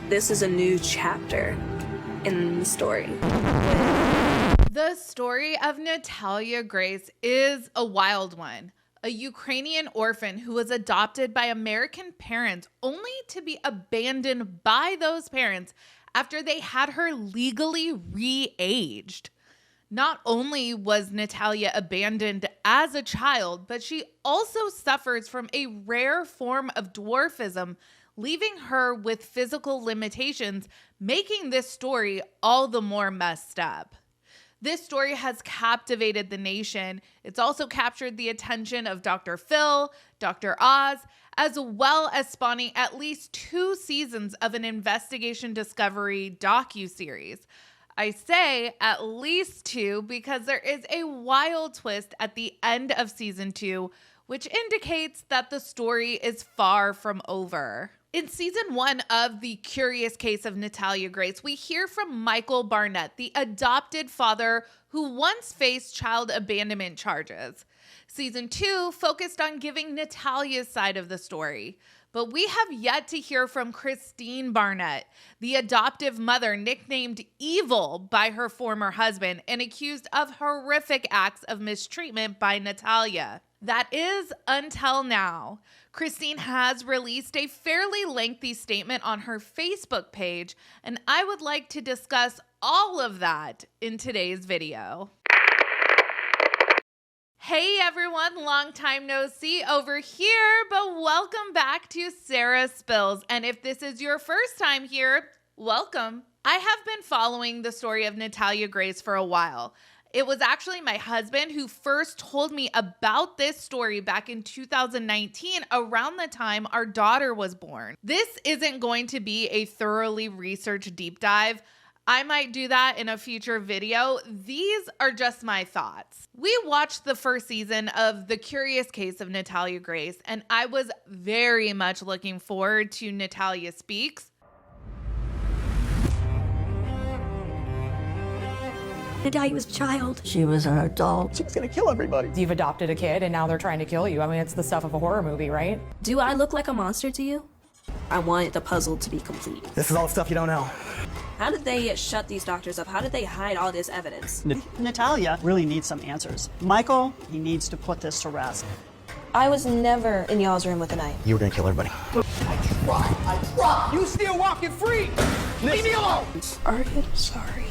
This is a new chapter in the story. The story of Natalia Grace is a wild one. A Ukrainian orphan who was adopted by American parents only to be abandoned by those parents after they had her legally re-aged. Not only was Natalia abandoned as a child, but she also suffers from a rare form of dwarfism, leaving her with physical limitations, making this story all the more messed up. This story has captivated the nation. It's also captured the attention of Dr. Phil, Dr. Oz, as well as spawning at least 2 seasons of an investigation discovery docuseries. I say at least 2 because there is a wild twist at the end of season 2, which indicates that the story is far from over. In season 1 of The Curious Case of Natalia Grace, we hear from Michael Barnett, the adopted father who once faced child abandonment charges. Season 2 focused on giving Natalia's side of the story. But we have yet to hear from Kristine Barnett, the adoptive mother nicknamed Evil by her former husband and accused of horrific acts of mistreatment by Natalia. That is until now. Kristine has released a fairly lengthy statement on her Facebook page, and I would like to discuss all of that in today's video. Hey everyone, long time no see over here, but welcome back to Sarah Spills. And if this is your first time here, welcome. I have been following the story of Natalia Grace for a while. It was actually my husband who first told me about this story back in 2019, around the time our daughter was born. This isn't going to be a thoroughly researched deep dive. I might do that in a future video. These are just my thoughts. We watched the first season of The Curious Case of Natalia Grace, and I was very much looking forward to Natalia Speaks. Natalia was a child. She was an adult. She was gonna kill everybody. You've adopted a kid and now they're trying to kill you. I mean, it's the stuff of a horror movie, right? Do I look like a monster to you? I wanted the puzzle to be complete. This is all the stuff you don't know. How did they shut these doctors up? How did they hide all this evidence? Natalia really needs some answers. Michael, he needs to put this to rest. I was never in y'all's room with a knife. You were gonna kill everybody. I tried. You still walking free. Leave me alone. Are you sorry?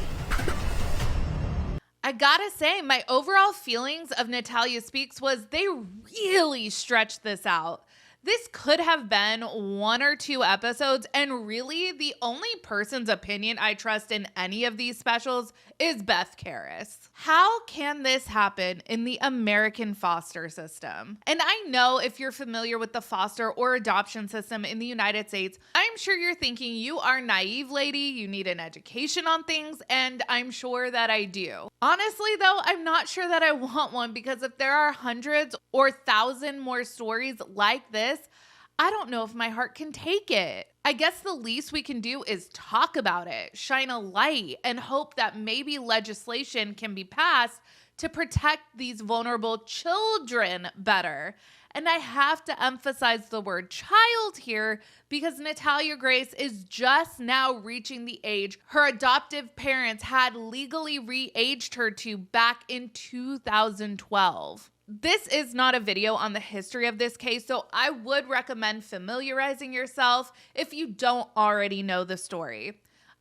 I gotta say, my overall feelings of Natalia Speaks was they really stretched this out. This could have been 1 or 2 episodes, and really the only person's opinion I trust in any of these specials is Beth Karas. How can this happen in the American foster system? And I know if you're familiar with the foster or adoption system in the United States, I'm sure you're thinking you are naive, lady, you need an education on things, and I'm sure that I do. Honestly, though, I'm not sure that I want one, because if there are hundreds or 1,000 more stories like this, I don't know if my heart can take it. I guess the least we can do is talk about it, shine a light, and hope that maybe legislation can be passed to protect these vulnerable children better. And I have to emphasize the word child here because Natalia Grace is just now reaching the age her adoptive parents had legally re-aged her to back in 2012. This is not a video on the history of this case, so I would recommend familiarizing yourself if you don't already know the story.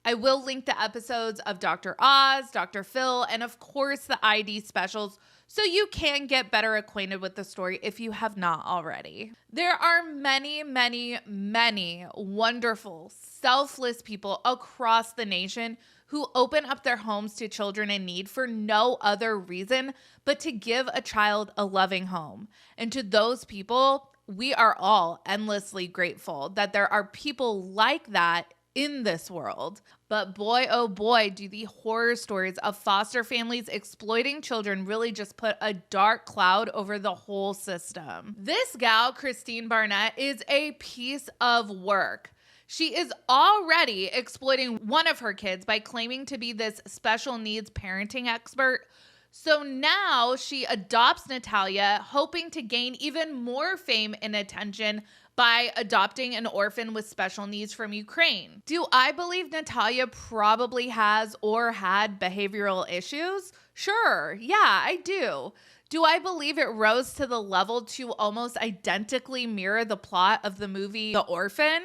I will link the episodes of Dr. Oz, Dr. Phil, and of course the ID specials so you can get better acquainted with the story if you have not already. There are many, many, many wonderful, selfless people across the nation who open up their homes to children in need for no other reason but to give a child a loving home. And to those people, we are all endlessly grateful that there are people like that in this world. But boy, oh boy, do the horror stories of foster families exploiting children really just put a dark cloud over the whole system. This gal, Kristine Barnett, is a piece of work. She is already exploiting one of her kids by claiming to be this special needs parenting expert. So now she adopts Natalia, hoping to gain even more fame and attention by adopting an orphan with special needs from Ukraine. Do I believe Natalia probably has or had behavioral issues? Sure, yeah, I do. Do I believe it rose to the level to almost identically mirror the plot of the movie The Orphan?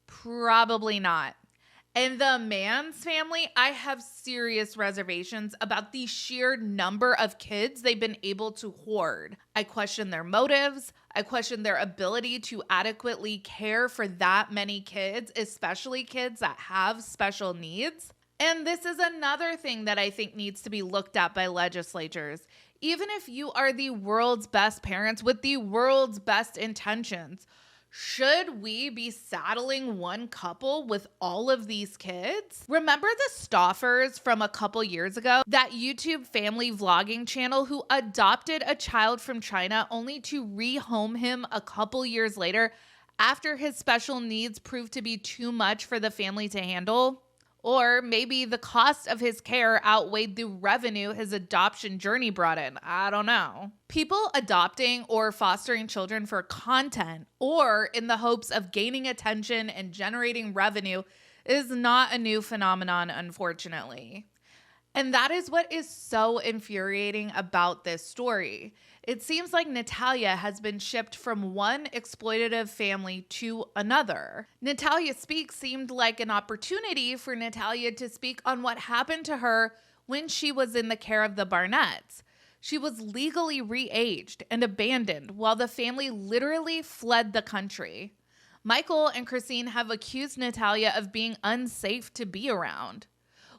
Probably not. And the Man's family, I have serious reservations about the sheer number of kids they've been able to hoard. I question their motives. I question their ability to adequately care for that many kids, especially kids that have special needs. And this is another thing that I think needs to be looked at by legislatures. Even if you are the world's best parents with the world's best intentions, should we be saddling one couple with all of these kids? Remember the Stoffers from a couple years ago? That YouTube family vlogging channel who adopted a child from China only to rehome him a couple years later after his special needs proved to be too much for the family to handle? Or maybe the cost of his care outweighed the revenue his adoption journey brought in. I don't know. People adopting or fostering children for content or in the hopes of gaining attention and generating revenue is not a new phenomenon, unfortunately. And that is what is so infuriating about this story. It seems like Natalia has been shipped from one exploitative family to another. Natalia Speaks seemed like an opportunity for Natalia to speak on what happened to her when she was in the care of the Barnetts. She was legally re-aged and abandoned while the family literally fled the country. Michael and Kristine have accused Natalia of being unsafe to be around.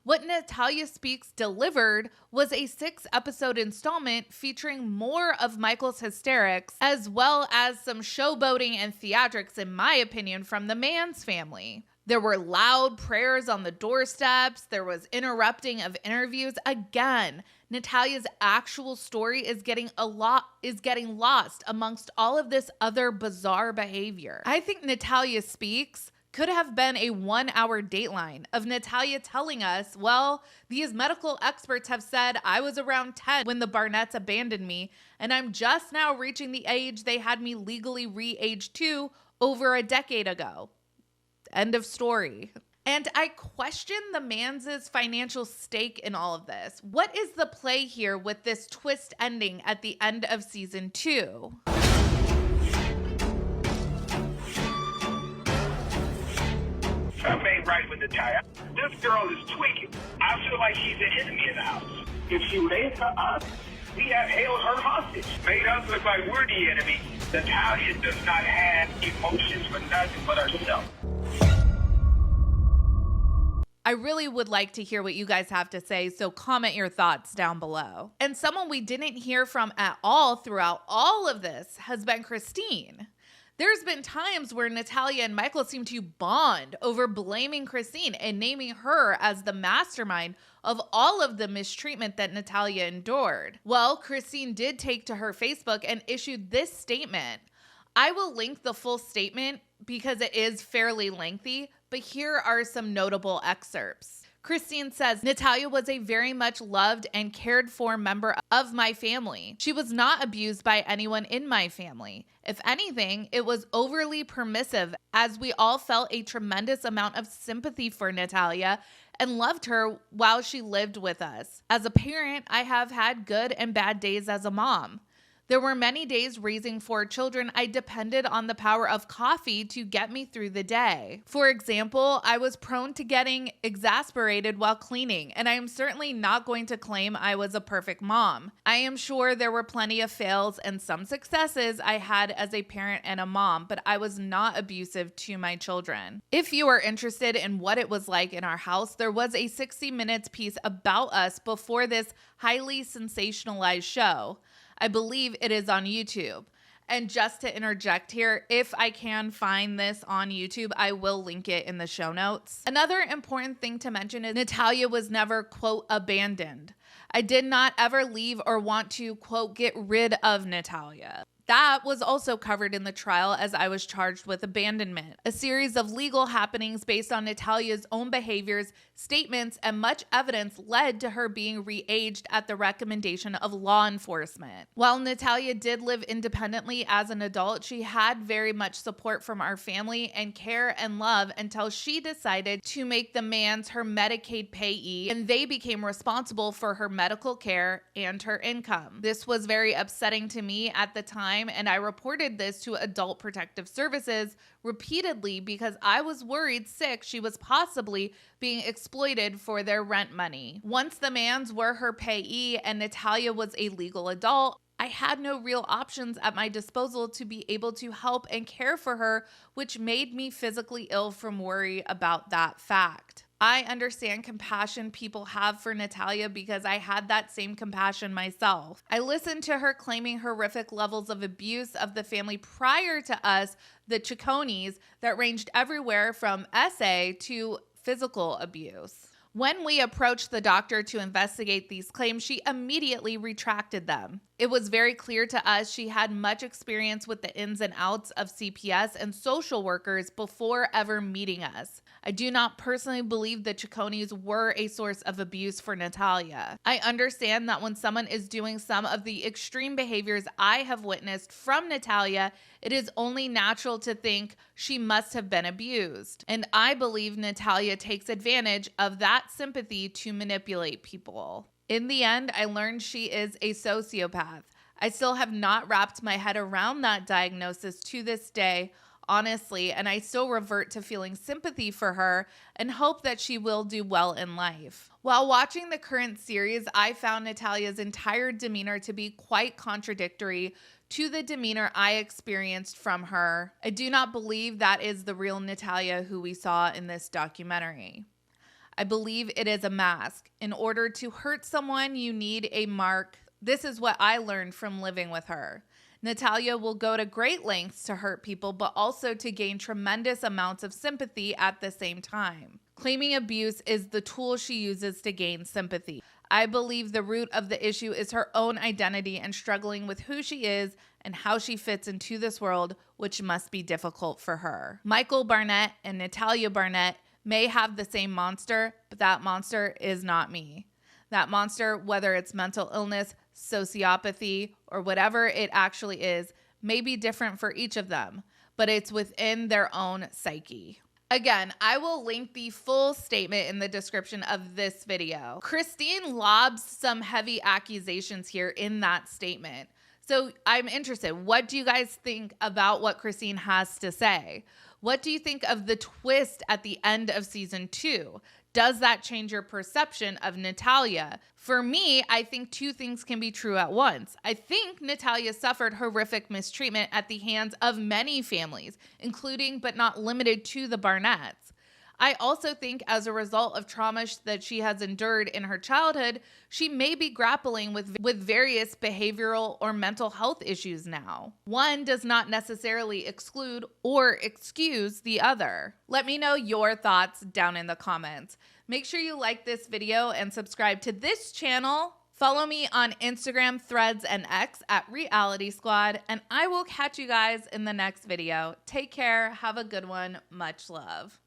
What Natalia Speaks delivered was a 6-episode installment featuring more of Michael's hysterics, as well as some showboating and theatrics, in my opinion, from the Man's family. There were loud prayers on the doorsteps. There was interrupting of interviews. Again, Natalia's actual story is getting lost amongst all of this other bizarre behavior. I think Natalia Speaks could have been a 1-hour Dateline of Natalia telling us, well, these medical experts have said I was around 10 when the Barnetts abandoned me, and I'm just now reaching the age they had me legally re-aged to over a decade ago. End of story. And I question the Man's financial stake in all of this. What is the play here with this twist ending at the end of season 2? I made right with Natalia. This girl is tweaking. I feel like she's an enemy in the house. If she made her us, we have held her hostage. Made us look like we're the enemy. Natalia does not have emotions for nothing but herself. I really would like to hear what you guys have to say, so comment your thoughts down below. And someone we didn't hear from at all throughout all of this has been Kristine. There's been times where Natalia and Michael seem to bond over blaming Kristine and naming her as the mastermind of all of the mistreatment that Natalia endured. Well, Kristine did take to her Facebook and issued this statement. I will link the full statement because it is fairly lengthy, but here are some notable excerpts. Kristine says, Natalia was a very much loved and cared for member of my family. She was not abused by anyone in my family. If anything, it was overly permissive as we all felt a tremendous amount of sympathy for Natalia and loved her while she lived with us. As a parent, I have had good and bad days as a mom. There were many days raising 4 children I depended on the power of coffee to get me through the day. For example, I was prone to getting exasperated while cleaning, and I am certainly not going to claim I was a perfect mom. I am sure there were plenty of fails and some successes I had as a parent and a mom, but I was not abusive to my children. If you are interested in what it was like in our house, there was a 60 Minutes piece about us before this highly sensationalized show. I believe it is on YouTube. And just to interject here, if I can find this on YouTube, I will link it in the show notes. Another important thing to mention is Natalia was never, quote, abandoned. I did not ever leave or want to, quote, get rid of Natalia. That was also covered in the trial as I was charged with abandonment. A series of legal happenings based on Natalia's own behaviors, statements, and much evidence led to her being re-aged at the recommendation of law enforcement. While Natalia did live independently as an adult, she had very much support from our family and care and love until she decided to make the Manns her Medicaid payee, and they became responsible for her medical care and her income. This was very upsetting to me at the time, and I reported this to Adult Protective Services repeatedly because I was worried sick she was possibly being exploited for their rent money. Once the Manns were her payee and Natalia was a legal adult, I had no real options at my disposal to be able to help and care for her, which made me physically ill from worry about that fact. I understand compassion people have for Natalia because I had that same compassion myself. I listened to her claiming horrific levels of abuse of the family prior to us, the Chiccones, that ranged everywhere from SA to physical abuse. When we approached the doctor to investigate these claims, she immediately retracted them. It was very clear to us she had much experience with the ins and outs of CPS and social workers before ever meeting us. I do not personally believe the Chiccones were a source of abuse for Natalia. I understand that when someone is doing some of the extreme behaviors I have witnessed from Natalia, it is only natural to think she must have been abused. And I believe Natalia takes advantage of that sympathy to manipulate people. In the end, I learned she is a sociopath. I still have not wrapped my head around that diagnosis to this day, honestly, and I still revert to feeling sympathy for her and hope that she will do well in life. While watching the current series, I found Natalia's entire demeanor to be quite contradictory to the demeanor I experienced from her. I do not believe that is the real Natalia who we saw in this documentary. I believe it is a mask. In order to hurt someone, you need a mark. This is what I learned from living with her. Natalia will go to great lengths to hurt people, but also to gain tremendous amounts of sympathy at the same time. Claiming abuse is the tool she uses to gain sympathy. I believe the root of the issue is her own identity and struggling with who she is and how she fits into this world, which must be difficult for her. Michael Barnett and Natalia Barnett may have the same monster, but that monster is not me. That monster, whether it's mental illness, sociopathy, or whatever it actually is, may be different for each of them, but it's within their own psyche. Again, I will link the full statement in the description of this video. Kristine lobs some heavy accusations here in that statement. So I'm interested. What do you guys think about what Kristine has to say? What do you think of the twist at the end of season 2? Does that change your perception of Natalia? For me, I think two things can be true at once. I think Natalia suffered horrific mistreatment at the hands of many families, including but not limited to the Barnetts. I also think as a result of trauma that she has endured in her childhood, she may be grappling with various behavioral or mental health issues now. One does not necessarily exclude or excuse the other. Let me know your thoughts down in the comments. Make sure you like this video and subscribe to this channel. Follow me on Instagram, Threads, and X at Reality Squad, and I will catch you guys in the next video. Take care. Have a good one. Much love.